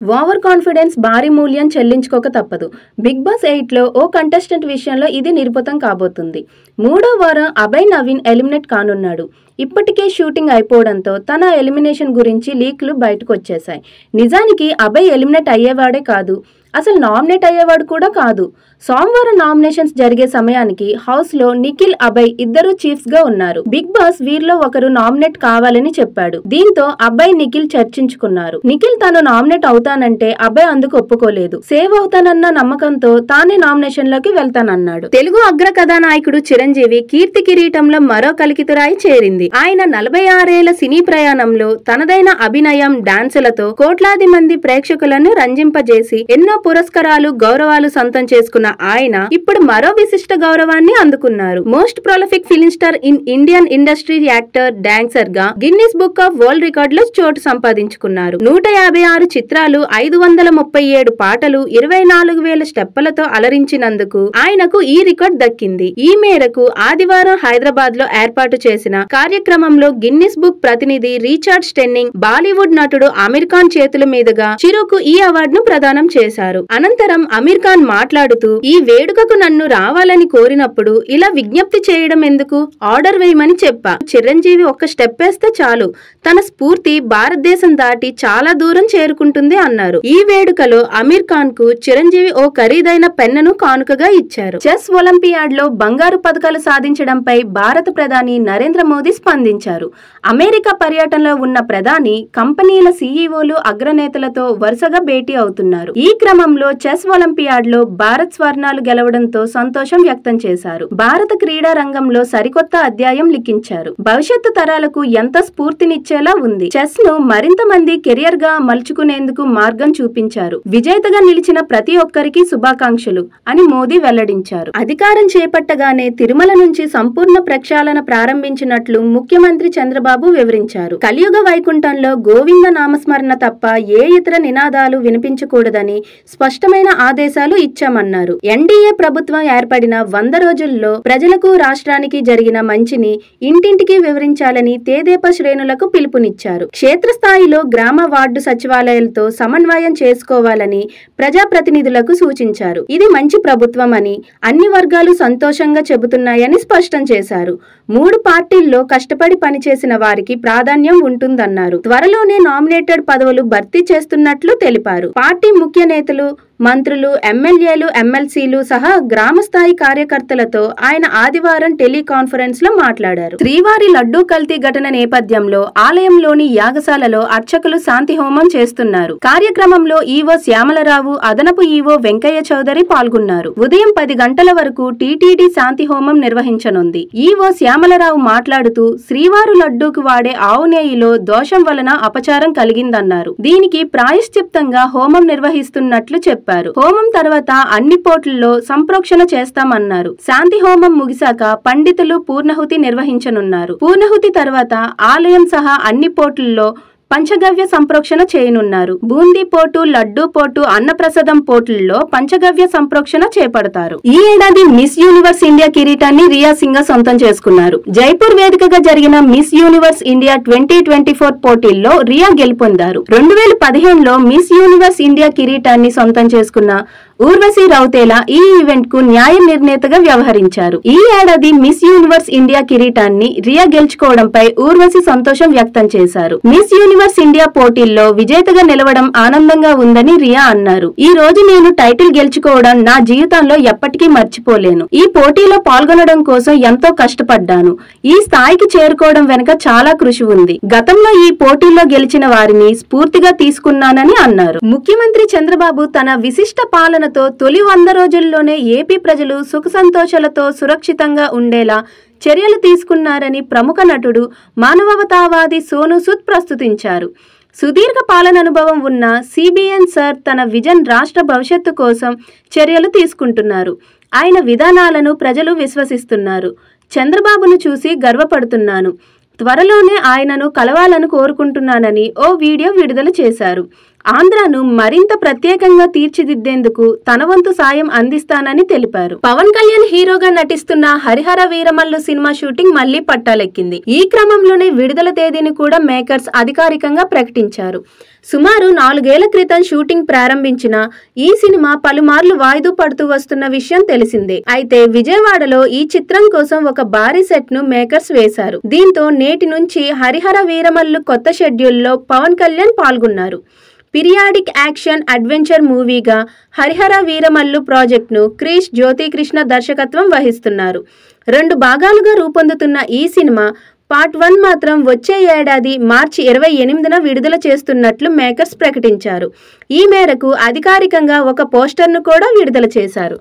Over confidence భారీ మూల్యం చెల్లించుకోక తప్పదు. బిగ్ బాస్ 8లో ఓ కంటెస్టెంట్ విషయంలో ఇది నిరూపితం కాబోతుంది. 3వ వారం అభయ్ నవీన్ ఎలిమినేట్ కానున్నాడు. ఇప్పటికే షూటింగ్ అయిపోవడంతో తన ఎలిమినేషన్ గురించి లీక్లు బయటకు వచ్చేశాయి. నిజానికి అభయ్ ఎలిమినేట్ అయ్యేవాడే కాదు, అసలు నామినేట్ అయ్యేవాడు కూడా కాదు. సోమవారం నామినేషన్స్ జరిగే సమయానికి హౌస్ లో నిఖిల్, అభయ్ ఇద్దరు చీఫ్స్ గా ఉన్నారు. బిగ్ బాస్ వీరిలో ఒకరు నామినేట్ కావాలని చెప్పాడు. దీంతో అభయ్, నిఖిల్ చర్చించుకున్నారు. నిఖిల్ తాను నామినేట్ అవుతానంటే అభయ్ అందుకు ఒప్పుకోలేదు. సేవ్ అవుతానన్న నమ్మకంతో తానే నామినేషన్ లోకి వెళ్తానన్నాడు. తెలుగు అగ్ర కథానాయకుడు చిరంజీవి కీర్తి కిరీటంలో మరో కలికితురాయి చేరింది. ఆయన 46 ఏళ్ల సినీ ప్రయాణంలో తనదైన అభినయం, డాన్సులతో కోట్లాది మంది ప్రేక్షకులను రంజింపజేసి ఎన్నో పురస్కారాలు, గౌరవాలు సొంతం చేసుకున్న ఆయన ఇప్పుడు మరో విశిష్ట గౌరవాన్ని అందుకున్నారు. Most prolific film star in Indian industry, actor, dancer గా Guinness book of world record లో చోటు సంపాదించుకున్నారు. 156 చిత్రాలు, 537 పాటలు, 24,000 స్టెప్పులతో అలరించినందుకు ఆయనకు ఈ రికార్డ్ దక్కింది. ఈ మేరకు ఆదివారం హైదరాబాద్ లో ఏర్పాటు చేసిన కార్యక్రమంలో గిన్నిస్ బుక్ ప్రతినిధి రిచర్డ్ స్టెన్నింగ్, బాలీవుడ్ నటుడు అమీర్ ఖాన్ చేతుల మీదుగా చిరుకు ఈ అవార్డును ప్రదానం చేశారు. అనంతరం అమీర్ ఖాన్ మాట్లాడుతూ, ఈ వేడుకకు నన్ను రావాలని కోరినప్పుడు ఇలా విజ్ఞప్తి చేయడం ఎందుకు, ఆర్డర్ వేయమని చెప్పా. చిరంజీవి ఒక్క స్టెప్ వేస్తే చాలు, తన స్ఫూర్తి భారతదేశం దాటి చాలా దూరం చేరుకుంటుంది అన్నారు. ఈ వేడుకలో అమీర్ ఖాన్ కు చిరంజీవి ఓ ఖరీదైన పెన్నును కానుకగా ఇచ్చారు. చెస్ ఒలింపియాడ్ లో బంగారు పతకాలు సాధించడంపై భారత ప్రధాని నరేంద్ర మోదీ స్పందించారు. అమెరికా పర్యటనలో ఉన్న ప్రధాని కంపెనీల సీఈఓలు, అగ్రనేతలతో వరుసగా భేటీ అవుతున్నారు. ఈ క్రమంలో చెస్ ఒలింపియాడ్ లో భారత్ స్వర్ణాలు గెలవడంతో సంతోషం వ్యక్తం చేశారు. భారత క్రీడా రంగంలో సరికొత్త అధ్యాయం లిఖించారు. భవిష్యత్తు తరాలకు ఎంత స్ఫూర్తినిచ్చేలా ఉంది. చెస్ ను మరింత మంది కెరియర్ గా మలుచుకునేందుకు మార్గం చూపించారు. విజేతగా నిలిచిన ప్రతి ఒక్కరికి శుభాకాంక్షలు అని మోదీ వెల్లడించారు. అధికారం చేపట్టగానే తిరుమల నుంచి సంపూర్ణ ప్రక్షాళన ప్రారంభించినట్లు ముఖ్యమంత్రి చంద్రబాబు వివరించారు. కలియుగ వైకుంఠంలో గోవింద నామస్మరణ తప్ప ఏ ఇతర నినాదాలు వినిపించకూడదని స్పష్టమైన ఆదేశాలు ఇచ్చామన్నారు. ఎన్డీఏ ప్రభుత్వం ఏర్పడిన 100 రోజుల్లో ప్రజలకు, రాష్ట్రానికి జరిగిన మంచిని ఇంటింటికి వివరించాలని తెదేపా శ్రేణులకు పిలుపునిచ్చారు. క్షేత్రస్థాయిలో గ్రామ, వార్డు సచివాలయాలతో సమన్వయం చేసుకోవాలని ప్రజాప్రతినిధులకు సూచించారు. ఇది మంచి ప్రభుత్వం అని అన్ని వర్గాలు సంతోషంగా చెబుతున్నాయని స్పష్టం చేశారు. 3 పార్టీల్లో కష్టపడి పనిచేసిన వారికి ప్రాధాన్యం ఉంటుందన్నారు. త్వరలోనే నామినేటెడ్ పదవులు భర్తీ చేస్తున్నట్లు తెలిపారు. పార్టీ ముఖ్య నేతలు, మంత్రులు, ఎమ్మెల్యేలు, ఎమ్మెల్సీలు సహా గ్రామ స్థాయి కార్యకర్తలతో ఆయన ఆదివారం టెలికాన్ఫరెన్స్ లో మాట్లాడారు. శ్రీవారి లడ్డూ కల్తీ ఘటన నేపథ్యంలో ఆలయంలోని యాగశాలలో అర్చకులు శాంతి హోమం చేస్తున్నారు. కార్యక్రమంలో ఈవో శ్యామలరావు, అదనపు ఈవో వెంకయ్య చౌదరి పాల్గొన్నారు. ఉదయం 10 గంటల వరకు టీటీడీ శాంతి హోమం నిర్వహించనుంది. ఈవో శ్యామలరావు మాట్లాడుతూ, శ్రీవారు లడ్డూకు వాడే ఆవు నెయ్యిలో దోషం వలన అపచారం కలిగిందన్నారు. దీనికి ప్రాయశ్చిత్తంగా హోమం నిర్వహిస్తున్నట్లు చెప్పారు. హోమం తర్వాత అన్ని పోట్లలో సంప్రోక్షణ చేస్తామన్నారు. శాంతి హోమం ముగిశాక పండితులు పూర్ణాహుతి నిర్వహించనున్నారు. పూర్ణాహుతి తర్వాత ఆలయం సహా అన్ని పోట్లలో పంచగవ్య సంప్రోక్షణ చేయనున్నారు. బూందీ పోటు, లడ్డూ పోటు, అన్నప్రసాదం పోట్లలో పంచగవ్య సంప్రోక్షణ చేపడతారు. ఈ ఏడాది మిస్ యూనివర్స్ ఇండియా కిరీటాన్ని రియా సింగ్ సొంతం చేసుకున్నారు. జైపూర్ వేదికగా జరిగిన మిస్ యూనివర్స్ ఇండియా 2024 పోటీల్లో రియా గెలుపొందారు. 2015లో మిస్ యూనివర్స్ ఇండియా కిరీటాన్ని సొంతం చేసుకున్న ఊర్వశి రౌతేలా ఈ ఈవెంట్ కు న్యాయ నిర్ణేతగా వ్యవహరించారు. ఈ ఏడాది మిస్ యూనివర్స్ ఇండియా కిరీటాన్ని రియా గెలుచుకోవడంపై ఊర్వశి సంతోషం వ్యక్తం చేశారు. మిస్ యూనివర్స్ ఇండియా పోటీల్లో విజేతగా నిలవడం ఆనందంగా ఉందని రియా అన్నారు. ఈ రోజు నేను టైటిల్ గెలుచుకోవడం నా జీవితంలో ఎప్పటికీ మర్చిపోలేను. ఈ పోటీలో పాల్గొనడం కోసం ఎంతో కష్టపడ్డాను. ఈ స్థాయికి చేరుకోవడం వెనుక చాలా కృషి ఉంది. గతంలో ఈ పోటీల్లో గెలిచిన వారిని స్ఫూర్తిగా తీసుకున్నానని అన్నారు. ముఖ్యమంత్రి చంద్రబాబు తన విశిష్ట పాలన తొలి 100 రోజుల్లోనే ఏపీ ప్రజలు సుఖ సంతోషాలతో సురక్షితంగా ఉండేలా చర్యలు తీసుకున్నారని ప్రముఖ నటుడు, మానవతావాది సోను సూద్ ప్రస్తుతించారు. సుదీర్ఘ పాలన అనుభవం ఉన్న సిబిఎన్ సార్ తన విజన్ రాష్ట్ర భవిష్యత్తు కోసం చర్యలు తీసుకుంటున్నారు. ఆయన విధానాలను ప్రజలు విశ్వసిస్తున్నారు. చంద్రబాబును చూసి గర్వపడుతున్నాను. త్వరలోనే ఆయనను కలవాలని కోరుకుంటున్నానని ఓ వీడియో విడుదల చేశారు. ఆంధ్రాను మరింత ప్రత్యేకంగా తీర్చిదిద్దేందుకు తన వంతు సాయం అందిస్తానని తెలిపారు. పవన్ కళ్యాణ్ హీరోగా నటిస్తున్న హరిహర వీరమల్లు సినిమా షూటింగ్ మళ్లీ పట్టాలెక్కింది. ఈ క్రమంలోనే విడుదల తేదీని కూడా మేకర్స్ అధికారికంగా ప్రకటించారు. సుమారు 4 ఏళ్ల క్రితం షూటింగ్ ప్రారంభించిన ఈ సినిమా పలుమార్లు వాయిదా పడుతూ వస్తున్న విషయం తెలిసిందే. అయితే విజయవాడలో ఈ చిత్రం కోసం ఒక భారీ సెట్ ను మేకర్స్ వేశారు. దీంతో నేటి నుంచి హరిహర వీరమల్లు కొత్త షెడ్యూల్లో పవన్ కళ్యాణ్ పాల్గొన్నారు. పీరియాడిక్ యాక్షన్ అడ్వెంచర్ మూవీగా హరిహర వీరమల్లు ప్రాజెక్టును క్రిష్ జ్యోతికృష్ణ దర్శకత్వం వహిస్తున్నారు. 2 భాగాలుగా రూపొందుతున్న ఈ సినిమా పార్ట్ 1 మాత్రం వచ్చే ఏడాది మార్చి 28న విడుదల చేస్తున్నట్లు మేకర్స్ ప్రకటించారు. ఈ మేరకు అధికారికంగా ఒక పోస్టర్ను కూడా విడుదల చేశారు.